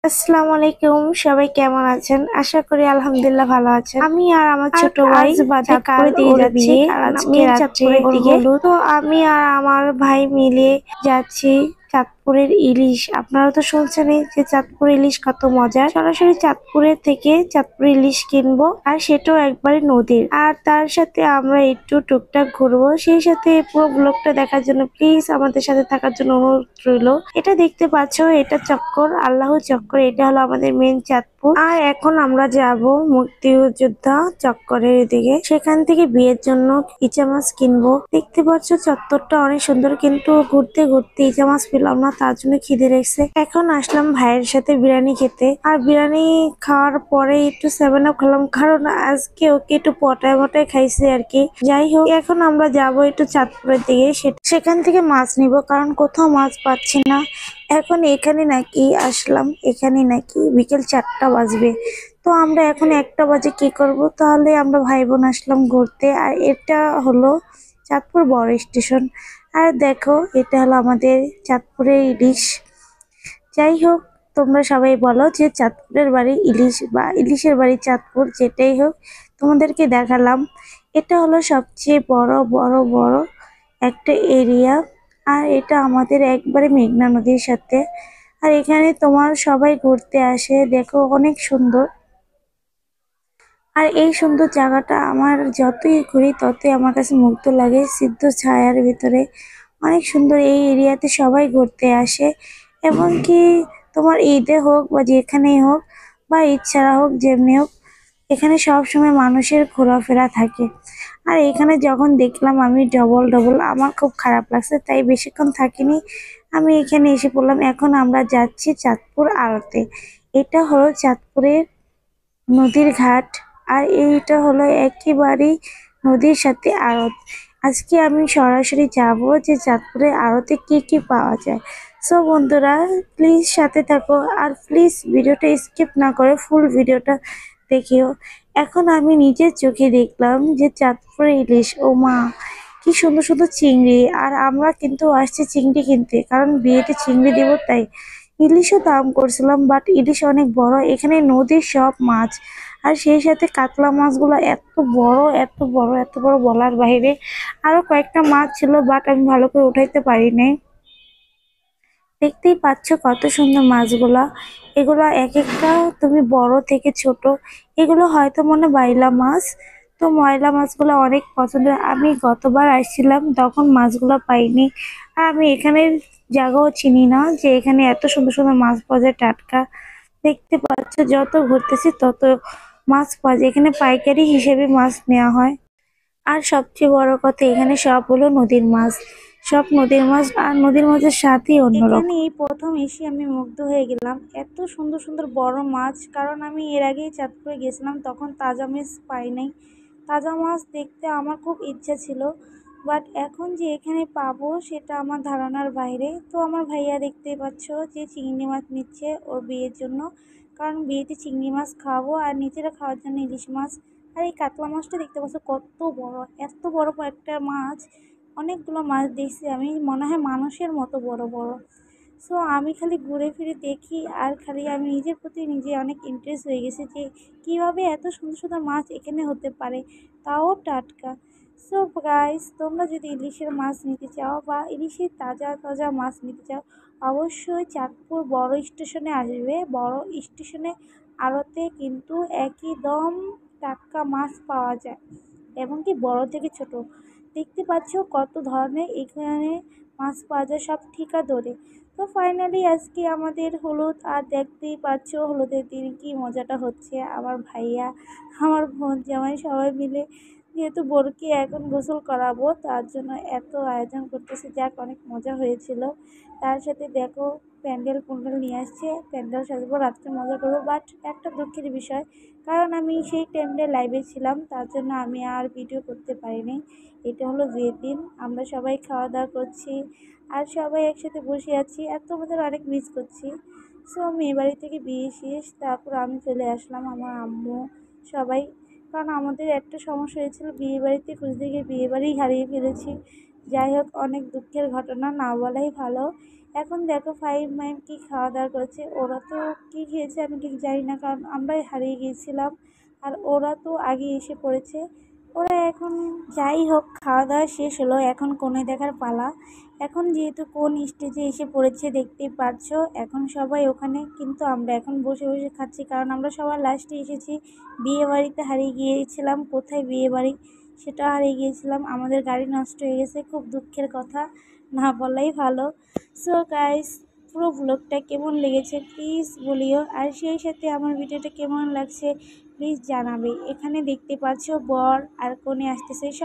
আসসালামু আলাইকুম, সবাই কেমন আছেন? আশা করি আলহামদুলিল্লাহ ভালো আছেন। আমি আর আমার ছোট ভাই চাঁদপুরে দিয়ে যাচ্ছি, কারণ আজকে রাত্রে ওর হলুদ। তো আমি আর আমার ভাই মিলে যাচ্ছি চাঁদপুরের ইলিশ। আপনারা তো শুনছেনই যে চাঁদপুর ইলিশ কত মজার। সরাসরি চাঁদপুরের থেকে চাঁদপুর ইলিশ কিনবো, আর সেটাও একবারে নদীর। আর তার সাথে আমরা একটু টুকটাক ঘুরবো। সেই সাথে পুরো ব্লগটা দেখার জন্য প্লিজ আমাদের সাথে থাকার জন্য অনুরোধ রইল। এটা দেখতে পাচ্ছ, এটা চক্কর, আল্লাহ চক্কর। এটা হলো আমাদের মেন চাঁদপুর। আর এখন আমরা যাব মুক্তিযোদ্ধা চক্করের দিকে। সেখান থেকে বিয়ের জন্য ইচা মাছ কিনবো। দেখতে পাচ্ছ চত্বরটা অনেক সুন্দর, কিন্তু ঘুরতে ঘুরতে ইচা মাছ পেলাম না, তার জন্য খিদে লেগেছে। এখন আসলাম ভাইয়ের সাথে বিরিয়ানি খেতে। আর বিরিয়ানি খাওয়ার পরে একটু 7 আপ খেলাম, কারণ আজকে ওকে একটু পটায় পটায় খাইছে আর কি। যাই হোক, এখন আমরা যাব একটু চাঁদপুরের দিকে। সেখান থেকে মাছ নিব, কারণ কোথাও মাছ পাচ্ছি না। এখন এখানে নাকি আসলাম, এখানে নাকি বিকেল 4টা বাজবে। তো আমরা এখন 1টা বাজে কি করব? তাহলে আমরা ভাই বোন আসলাম ঘুরতে। আর এটা হলো চাঁদপুর বড় স্টেশন। আর দেখো, এটা হলো আমাদের চাঁদপুরের ইলিশ। যাই হোক, তোমরা সবাই বলো যে চাঁদপুরের বাড়ি ইলিশ বা ইলিশের বাড়ি চাঁদপুর, যেটাই হোক তোমাদেরকে দেখালাম। এটা হলো সবচেয়ে বড় বড় বড় একটা এরিয়া। আর এটা আমাদের একবারে মেঘনা নদীর সাথে। আর এখানে তোমার সবাই ঘুরতে আসে, দেখো অনেক সুন্দর। আর এই সুন্দর জায়গাটা আমার যতই ঘুরি ততই আমার কাছে মুগ্ধ লাগে। সিদ্ধ ছায়ার ভিতরে অনেক সুন্দর। এই এরিয়াতে সবাই ঘুরতে আসে, এমনকি তোমার ঈদে হোক বা যেখানেই হোক, বা ঈদ ছাড়া হোক, যেমনি হোক, এখানে সব সময় মানুষের ঘোরাফেরা থাকে। আর এখানে যখন দেখলাম আমি ডবল ডবল, আমার খুব খারাপ লাগছে, তাই বেশিক্ষণ থাকিনি। আমি এখানে এসে পড়লাম। এখন আমরা যাচ্ছি চাঁদপুর আড়তে। এটা হলো চাঁদপুরের নদীর ঘাট। আর এইটা হলো একেবারেই নদীর সাথে আড়ত। আজকে আমি সরাসরি যাব যে চাঁদপুরের আড়তে কি কি পাওয়া যায়। সো বন্ধুরা, প্লিজ সাথে থাকো, আর প্লিজ ভিডিওটা স্কিপ না করে ফুল ভিডিওটা দেখিও। এখন আমি নিজের চোখে দেখলাম যে চাঁদপুরে ইলিশ, ও মা, কি সুন্দর সুন্দর চিংড়ি। আর আমরা কিন্তু আসছি চিংড়ি কিনতে, কারণ বিয়েতে চিংড়ি দেবো তাই। ইলিশও দাম করছিলাম, বাট ইলিশ অনেক বড়। এখানে নদীর সব মাছ, আর সেই সাথে কাতলা মাছগুলো এত বড় এত বড় এত বড়, বলার বাইরে। আরো কয়েকটা মাছ ছিল, বাট আমি ভালো করে উঠাইতে পারি নাই। দেখতেই পাচ্ছ কত সুন্দর মাছগুলা। এগুলো এক একটা তুমি বড় থেকে ছোট। এগুলো হয়তো মনে বাইলা মাছ। তো ময়লা মাছগুলো অনেক পছন্দের। আমি গতবার আসছিলাম তখন মাছগুলো পাইনি। আর আমি এখানের জায়গাও চিনি না যে এখানে এত সুন্দর সুন্দর মাছ পাওয়া যায় টাটকা। দেখতে পাচ্ছ যত ঘুরতেছি তত মাছ পাওয়া যায়। এখানে পাইকারি হিসেবে মাছ নেওয়া হয়। আর সবচেয়ে বড় কথা, এখানে সব হলো নদীর মাছ। সব নদীর মাছ, আর নদীর মাছের স্বাদই অন্যরকম। এখানে এই প্রথম এসে আমি মুগ্ধ হয়ে গেলাম, এত সুন্দর সুন্দর বড় মাছ। কারণ আমি এর আগেই চাঁদপুরে গেছিলাম, তখন তাজা মাছ পাই নাই। তাজা মাছ দেখতে আমার খুব ইচ্ছা ছিল, বাট এখন যে এখানে পাবো সেটা আমার ধারণার বাইরে। তো আমার ভাইয়া দেখতেই পাচ্ছ যে চিংড়ি মাছ নিচ্ছে ওর বিয়ের জন্য, কারণ বিয়েতে চিংড়ি মাছ খাওয়াবো আর নিজেরা খাওয়ার জন্য ইলিশ মাছ। আর এই কাতলা মাছটা দেখতে পাচ্ছ কত বড়, এত বড় একটা মাছ। অনেকগুলো মাছ দেখছি আমি, মনে হয় মানুষের মতো বড় বড়। সো আমি খালি ঘুরে ফিরে দেখি, আর খালি আমি নিজের প্রতি নিজে অনেক ইন্টারেস্ট হয়ে গেছে যে কীভাবে এত সুন্দর সুন্দর মাছ এখানে হতে পারে, তাও টাটকা। সো গাইস, তোমরা যদি ইলিশের মাছ নিতে চাও বা ইলিশের তাজা তাজা মাছ নিতে চাও, অবশ্যই চাঁদপুর বড় স্টেশনে আসবে। বড় স্টেশনে আড়তে কিন্তু একদম টাটকা মাছ পাওয়া যায়, এমনকি বড় থেকে ছোট। দেখতে পাচ্ছ কত ধরনের এখানে মাছ পাওয়া যায়, সব ঠিকা দরে। তো ফাইনালি আজকে আমাদের হলুদ, আর দেখতেই পাচ্ছ হলুদের দিন কি মজাটা হচ্ছে। আমার ভাইয়া, আমার বোন, জামাই সবাই মিলে, যেহেতু বোরকে এখন গোসল করাবো তার জন্য এত আয়োজন করতেছে। যাক, অনেক মজা হয়েছিল। তার সাথে দেখো প্যান্ডেল প্যান্ডেল নিয়ে আসছে, প্যান্ডেল সাজবো, রাত্রে মজা করবো। বাট একটা দুঃখের বিষয়, কারণ আমি সেই টাইমে লাইভে ছিলাম, তার জন্য আমি আর ভিডিও করতে পারিনি। এটা হলো বিয়ের দিন, আমরা সবাই খাওয়া দাওয়া করছি আর সবাই একসাথে বসে আছি, আর তোমাদের অনেক মিস করছি। সো মেয়ে বাড়ি থেকে বিয়ে শেষ, তারপর আমি চলে আসলাম, আমার আম্মু সবাই। কারণ আমাদের একটা সমস্যা হয়েছিল, বিয়ে বাড়িতে খুঁজতে গিয়ে বিয়ে বাড়ি হারিয়ে ফেলেছি। যাই হোক, অনেক দুঃখের ঘটনা, না বলাই ভালো। এখন দেখো ফাইভ মাইম কি খাওয়া দাওয়া করেছে, ওরা তো কি খেয়েছে আমি ঠিক জানি না, কারণ আমরাই হারিয়ে গিয়েছিলাম আর ওরা তো আগে এসে পড়েছে। ওরা এখন যাই হোক খাওয়া দাওয়া শেষ হলো, এখন কোণে দেখার পালা। এখন যেহেতু কোন স্টেজে এসে পড়েছে দেখতেই পাচ্ছ, এখন সবাই ওখানে, কিন্তু আমরা এখন বসে বসে খাচ্ছি, কারণ আমরা সবার লাস্টে এসেছি। বিয়ে বাড়িতে হারিয়ে গিয়েছিলাম, কোথায় বিয়ে বাড়ি সেটা হারিয়ে গিয়েছিলাম, আমাদের গাড়ি নষ্ট হয়ে গেছে, খুব দুঃখের কথা, না বলাই ভালো। সো গাইস, পুরো ব্লগটা কেমন লেগেছে প্লিজ বলিও, আর সেই সাথে আমার ভিডিওটা কেমন লাগছে প্লিজ জানাবে। এখানে দেখতে পাচ্ছ বর আর কনে আসতেছে।